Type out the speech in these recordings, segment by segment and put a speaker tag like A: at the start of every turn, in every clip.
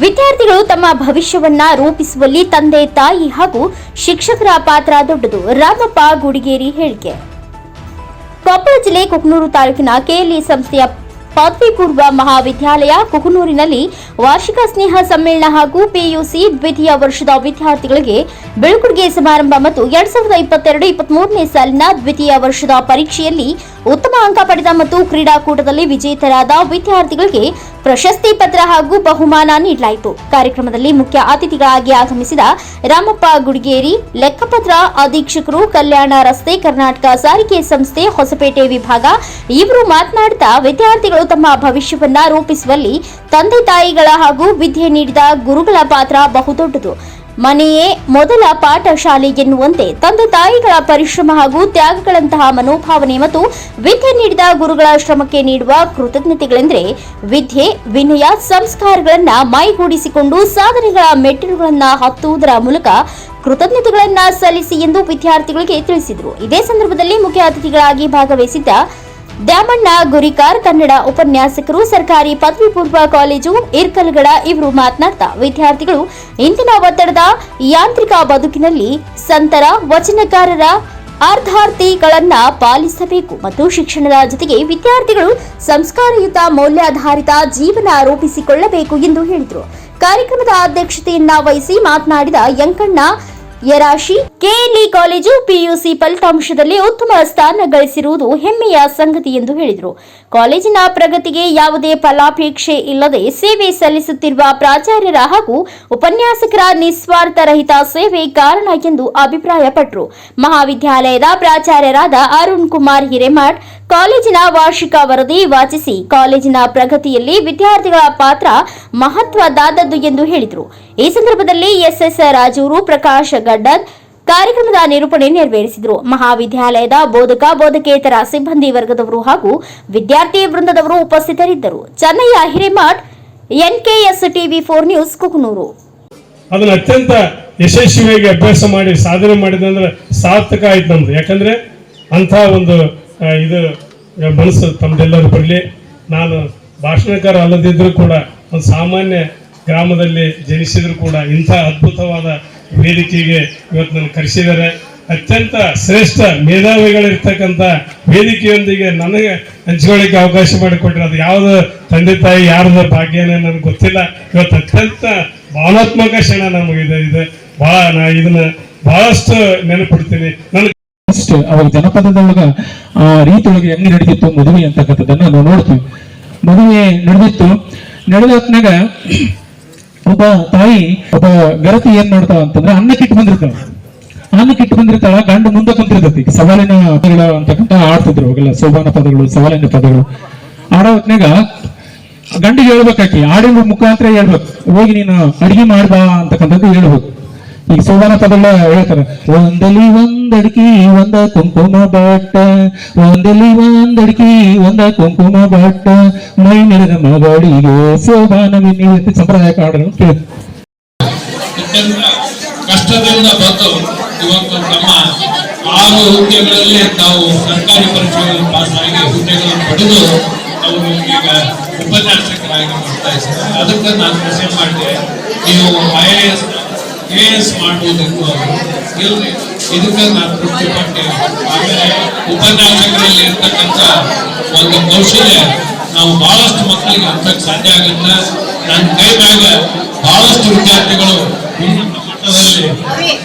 A: ವಿದ್ಯಾರ್ಥಿಗಳು ತಮ್ಮ ಭವಿಷ್ಯವನ್ನ ರೂಪಿಸುವಲ್ಲಿ ತಂದೆ ತಾಯಿ ಹಾಗೂ ಶಿಕ್ಷಕರ ಪಾತ್ರ ದೊಡ್ಡದು. ರಾಮಪ್ಪ ಗುಡಿಗೇರಿ ಹೇಳಿಕೆ. ಕೊಪ್ಪಳ ಜಿಲ್ಲೆ ಕುಕನೂರು ತಾಲೂಕಿನ ಕೆಎಲ್ಇ ಸಂಸ್ಥೆಯ ಪದವಿ ಪೂರ್ವ ಮಹಾವಿದ್ಯಾಲಯ ಕುಕನೂರಿನಲ್ಲಿ ವಾರ್ಷಿಕ ಸ್ನೇಹ ಸಮ್ಮೇಳನ ಹಾಗೂ ಪಿಯುಸಿ ದ್ವಿತೀಯ ವರ್ಷದ ವಿದ್ಯಾರ್ಥಿಗಳಿಗೆ ಬೀಳ್ಕೊಡುಗೆ ಸಮಾರಂಭ ಮತ್ತು 2022-23ನೇ ಸಾಲಿನ ದ್ವಿತೀಯ ವರ್ಷದ ಪರೀಕ್ಷೆಯಲ್ಲಿ ಉತ್ತಮ ಅಂಕ ಪಡೆದ ಮತ್ತು ಕ್ರೀಡಾಕೂಟದಲ್ಲಿ ವಿಜೇತರಾದ ವಿದ್ಯಾರ್ಥಿಗಳಿಗೆ ಪ್ರಶಸ್ತಿ ಪತ್ರ ಹಾಗೂ ಬಹುಮಾನ ನೀಡಲಾಯಿತು. ಕಾರ್ಯಕ್ರಮದಲ್ಲಿ ಮುಖ್ಯ ಅತಿಥಿಗಳಾಗಿ ಆಗಮಿಸಿದ ರಾಮಪ್ಪ ಗುಡಿಗೇರಿ, ಲೆಕ್ಕಪತ್ರ ಅಧೀಕ್ಷಕರು, ಕಲ್ಯಾಣ ರಸ್ತೆ, ಕರ್ನಾಟಕ ಸಾರಿಗೆ ಸಂಸ್ಥೆ, ಹೊಸಪೇಟೆ ವಿಭಾಗ ಇವರು ಮಾತನಾಡುತ್ತಾ ವಿದ್ಯಾರ್ಥಿಗಳು ತಮ್ಮ ಭವಿಷ್ಯವನ್ನ ರೂಪಿಸುವಲ್ಲಿ ತಂದೆ ತಾಯಿಗಳ ಹಾಗೂ ವಿದ್ಯೆ ನೀಡಿದ ಗುರುಗಳ ಪಾತ್ರ ಬಹುದೊಡ್ಡದು. ಮನೆಯೇ ಮೊದಲ ಪಾಠಶಾಲೆ ಎನ್ನುವಂತೆ ತಂದೆ ತಾಯಿಗಳ ಪರಿಶ್ರಮ ಹಾಗೂ ತ್ಯಾಗಗಳಂತಹ ಮನೋಭಾವನೆ ಮತ್ತು ವಿದ್ಯೆ ನೀಡಿದ ಗುರುಗಳ ಶ್ರಮಕ್ಕೆ ನೀಡುವ ಕೃತಜ್ಞತೆಗಳೆಂದರೆ ವಿದ್ಯೆ, ವಿನಯ, ಸಂಸ್ಕಾರಗಳನ್ನು ಮೈಗೂಡಿಸಿಕೊಂಡು ಸಾಧನೆಗಳ ಮೆಟ್ಟಿಲುಗಳನ್ನು ಹತ್ತುವುದರ ಮೂಲಕ ಕೃತಜ್ಞತೆಗಳನ್ನು ಸಲ್ಲಿಸಿ ಎಂದು ವಿದ್ಯಾರ್ಥಿಗಳಿಗೆ ತಿಳಿಸಿದರು. ಇದೇ ಸಂದರ್ಭದಲ್ಲಿ ಮುಖ್ಯ ಅತಿಥಿಗಳಾಗಿ ಭಾಗವಹಿಸಿದ್ದ ದ್ಯಾಮಣ್ಣ ಗುರಿಕಾರ್, ಕನ್ನಡ ಉಪನ್ಯಾಸಕರು, ಸರ್ಕಾರಿ ಪದವಿ ಪೂರ್ವ ಕಾಲೇಜು ಇರ್ಕಲ್ಗಡ ಇವರು ಮಾತನಾಡ್ತಾ ವಿದ್ಯಾರ್ಥಿಗಳು ಇಂದಿನ ಒತ್ತಡದ ಯಾಂತ್ರಿಕ ಬದುಕಿನಲ್ಲಿ ಸಂತರ, ವಚನಕಾರರ ಅರ್ಥಾರ್ಥಿಗಳನ್ನ ಪಾಲಿಸಬೇಕು ಮತ್ತು ಶಿಕ್ಷಣದ ಜೊತೆಗೆ ವಿದ್ಯಾರ್ಥಿಗಳು ಸಂಸ್ಕಾರಯುತ ಮೌಲ್ಯಾಧಾರಿತ ಜೀವನ ರೂಪಿಸಿಕೊಳ್ಳಬೇಕು ಎಂದು ಹೇಳಿದರು. ಕಾರ್ಯಕ್ರಮದ ಅಧ್ಯಕ್ಷತೆಯನ್ನ ವಹಿಸಿ ಮಾತನಾಡಿದ ಯಂಕಣ್ಣ ಯರಾಶಿ, ಕೆಎಲ್ಇ ಕಾಲೇಜು ಪಿಯುಸಿ ಫಲಿತಾಂಶದಲ್ಲಿ ಉತ್ತಮ ಸ್ಥಾನ ಗಳಿಸಿರುವುದು ಹೆಮ್ಮೆಯ ಸಂಗತಿ ಎಂದು ಹೇಳಿದರು. ಕಾಲೇಜಿನ ಪ್ರಗತಿಗೆ ಯಾವುದೇ ಫಲಾಪೇಕ್ಷೆ ಇಲ್ಲದೆ ಸೇವೆ ಸಲ್ಲಿಸುತ್ತಿರುವ ಪ್ರಾಚಾರ್ಯರ ಹಾಗೂ ಉಪನ್ಯಾಸಕರ ನಿಸ್ವಾರ್ಥ ರಹಿತ ಸೇವೆ ಕಾರಣ ಎಂದು ಅಭಿಪ್ರಾಯಪಟ್ಟರು. ಮಹಾವಿದ್ಯಾಲಯದ ಪ್ರಾಚಾರ್ಯರಾದ ಅರುಣ್ ಕುಮಾರ್ ಹಿರೇಮಠ್ ಕಾಲೇಜಿನ ವಾರ್ಷಿಕ ವರದಿ ವಾಚಿಸಿ ಕಾಲೇಜಿನ ಪ್ರಗತಿಯಲ್ಲಿ ವಿದ್ಯಾರ್ಥಿಗಳ ಪಾತ್ರ ಮಹತ್ವದಾದದ್ದು ಎಂದು ಹೇಳಿದರು. ಈ ಸಂದರ್ಭದಲ್ಲಿ ಎಸ್ಎಸ್ ರಾಜೂರು, ಪ್ರಕಾಶ್ ಗಡ್ಡನ್ ಕಾರ್ಯಕ್ರಮದ ನಿರೂಪಣೆ ನೆರವೇರಿಸಿದರು. ಮಹಾವಿದ್ಯಾಲಯದ ಬೋಧಕ ಬೋಧಕೇತರ ಸಿಬ್ಬಂದಿ ವರ್ಗದವರು ಹಾಗೂ ವಿದ್ಯಾರ್ಥಿ ವೃಂದದವರು ಉಪಸ್ಥಿತರಿದ್ದರು. ಚೆನ್ನಯ್ಯ ಹಿರೇಮಠ್, ಎನ್ಕೆಎಸ್ ಟಿವಿ4 ನ್ಯೂಸ್, ಕುಕನೂರು.
B: ಅದನ್ನ ಅತ್ಯಂತ ಯಶಸ್ವಿಯಾಗಿ ಅಭ್ಯಾಸ ಮಾಡಿ ಸಾಧನೆ ಮಾಡಿದಂದ್ರೆ ಸಾರ್ಥಕ ಆಯ್ತು ನಮ್ದು. ಯಾಕಂದ್ರೆ ಅಂತ ಒಂದು ಇದು ಮನಸ್ಸು ತಮ್ದೆಲ್ಲರೂ ಬರಲಿ. ನಾನು ಭಾಷಣಕಾರ ಅಲ್ಲದಿದ್ರೂ ಕೂಡ ಒಂದು ಸಾಮಾನ್ಯ ಗ್ರಾಮದಲ್ಲಿ ಜನಿಸಿದ್ರು ಕೂಡ ಇಂಥ ಅದ್ಭುತವಾದ ವೇದಿಕೆಗೆ ಇವತ್ತು ನನ್ನ ಕರೆಸಿದ್ದಾರೆ. ಅತ್ಯಂತ ಶ್ರೇಷ್ಠ ಮೇಧಾವಿಗಳಿರ್ತಕ್ಕಂಥ ವೇದಿಕೆಯೊಂದಿಗೆ ನನಗೆ ಹಂಚ್ಕೊಳ್ಳಿಕ್ಕೆ ಅವಕಾಶ ಮಾಡಿಕೊಟ್ರೆ ಅದು ಯಾವ್ದು ತಂದೆ ತಾಯಿ ಯಾರ್ದ ಭಾಗ್ಯನೇ ನನಗೆ ಗೊತ್ತಿಲ್ಲ. ಇವತ್ತು ಅತ್ಯಂತ ಭಾವನಾತ್ಮಕ ಕ್ಷಣ ನಮಗಿದೆ. ಇದು ಬಹಳ ನಾ ಇದನ್ನ ಬಹಳಷ್ಟು ನೆನಪಿಡ್ತೀನಿ. ನನಗೆ
C: ಅವಾಗ ಜನಪದದೊಳಗ ಆ ರೀತಿಯೊಳಗೆ ಹೆಂಗೆ ನಡೀತಿತ್ತು ಮದುವೆ ಅಂತಕ್ಕಂಥದ್ದನ್ನ ನಾವು ನೋಡ್ತೀವಿ. ಮದುವೆ ನಡೆದಾತ್ನಾಗ ಒಬ್ಬ ತಾಯಿ ಒಬ್ಬ ಗರತಿ ಏನ್ ಮಾಡ್ತಾವ ಅಂತಂದ್ರೆ ಅನ್ನಕ್ಕಿಟ್ಟು ಬಂದಿರ್ತಾಳ. ಗಂಡು ಮುಂದೆ ಕುಂತಿರ್ತೈತಿ. ಸವಾಲಿನ ಪದಗಳು ಅಂತಕ್ಕಂಥ ಆಡ್ತಿದ್ರು ಅವಾಗೆಲ್ಲ, ಸೋಬಾನ ಪದಗಳು, ಸವಾಲಿನ ಪದಗಳು ಆಡೋ ಹೊತ್ನಾಗ ಗಂಡಿಗೆ ಹೇಳ್ಬೇಕಾಕಿ ಹಾಡಿನ ಮುಖಾಂತರ ಹೇಳ್ಬೇಕು, ಹೋಗಿ ನೀನು ಅಡಿಗೆ ಮಾಡ್ಬಾ ಅಂತಕ್ಕಂಥದ್ದು ಹೇಳ್ಬೇಕು. ಈಗ ಸೋಬಾನ ಪದಗಳ ಹೇಳ್ತಾರೆ, ಒಂದಲ್ಲಿ ಒಂದಡಿಕೆ ಒಂದ ಕುಂಕುಮ ಬಾಟ, ಒಂದಲ್ಲಿ ಒಂದಡಿಕೆ ಒಂದ ಕುಂಕುಮ ಬಾಟ, ಮೈ ನೆರೆದ ಮಗಳಿಗೆ ಸೋಬಾನವಿನಿ ಸಂಪ್ರದಾಯಕ ಹಾಡನ್ನು ಕೇಳಿ
D: ಕಷ್ಟದಿಂದ ಬಂದು ಇವತ್ತು ನಮ್ಮ 6 ಹುದ್ದೆಗಳಲ್ಲಿ ತಾವು ಸರ್ಕಾರಿ ಪರೀಕ್ಷೆಗಳನ್ನು ಪಾಸ್ ಆಗಿ ಹುದ್ದೆಗಳನ್ನು ಪಡೆದು ಅವರು ಈಗ ಉಪನ್ಯಾಸಕರಾಗಿ ಮಾಡ್ತಾ ಇದ್ದಾರೆ. ಅದಕ್ಕೆ ನಾನು ಪ್ರಶ್ನೆ ಮಾಡಿದೆ, ನೀವು AS ಮಾಡುವುದಕ್ಕೂ ಇಲ್ರಿ, ಇದಕ್ಕೆ ನಾನು ತೃಪ್ತಿಪಟ್ಟೆ. ಆಮೇಲೆ ಉಪನ್ಯಾಸಕರಲ್ಲಿ ಇರ್ತಕ್ಕಂಥ ಒಂದು ಕೌಶಲ್ಯ ನಾವು ಬಹಳಷ್ಟು ಮಕ್ಕಳಿಗೆ ಹಂಚಕ್ಕೆ ಸಾಧ್ಯ ಆಗುತ್ತೆ. ನನ್ನ ಕೈ ಮ್ಯಾಗ ಬಹಳಷ್ಟು ವಿದ್ಯಾರ್ಥಿಗಳು ಉನ್ನತ ಮಟ್ಟದಲ್ಲಿ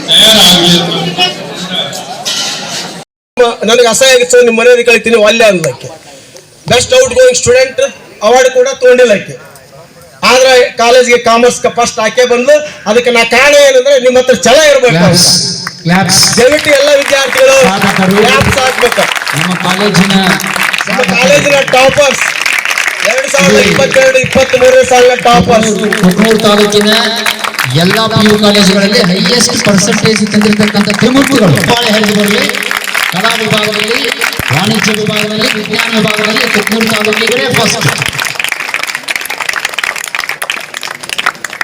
D: ತಯಾರಾಗಲಿ.
E: ನನಗೆ ಅಸಹ್ಯ ಆಗಿತ್ತು, ನಿಮ್ಮ ಮನೆಯಲ್ಲಿ ಕಳಿತೀನಿ ಒಲ್ಲೆ ಅಂದಕ್ಕೆ. Best out going student award ಕೂಡ ತಗೊಂಡಿಲ್ಲಕ್ಕೆ. ಆದ್ರೆ ಕಾಲೇಜ್ಗೆ ಕಾಮರ್ಸ್ ಫಸ್ಟ್ ಆಕೆ ಬಂದು, ಅದಕ್ಕೆ ನಾ ಕಾರಣ ಏನಂದ್ರೆ ನಿಮ್ಮ ಹತ್ರ ಛಲ ಇರ್ಬೇಕು. ದಯವಿಟ್ಟು ಎಲ್ಲ ವಿದ್ಯಾರ್ಥಿಗಳು
D: ನಮ್ಮ
E: ಕಾಲೇಜಿನ ಟಾಪರ್ಸ್ 2022-23 ಸಾಲಿನ ಟಾಪರ್ಸ್
F: ಕುಕನೂರು ತಾಲೂಕಿನ ಎಲ್ಲ PU ಕಾಲೇಜುಗಳಲ್ಲಿ ಹೈಯೆಸ್ಟ್ ಪರ್ಸೆಂಟೇಜ್ ತಂದಿರತಕ್ಕಂಥ ಪ್ರಮುಖಗಳು ಬಾಳೆ ಹರಿದು ಬರಲಿ. ಕಲಾ ವಿಭಾಗದಲ್ಲಿ, ವಾಣಿಜ್ಯ ವಿಭಾಗದಲ್ಲಿ, ವಿಜ್ಞಾನ ವಿಭಾಗದಲ್ಲಿ ಕುಕನೂರು ತಾಲೂಕಿಗಳೇ ಫಸ್ಟ್.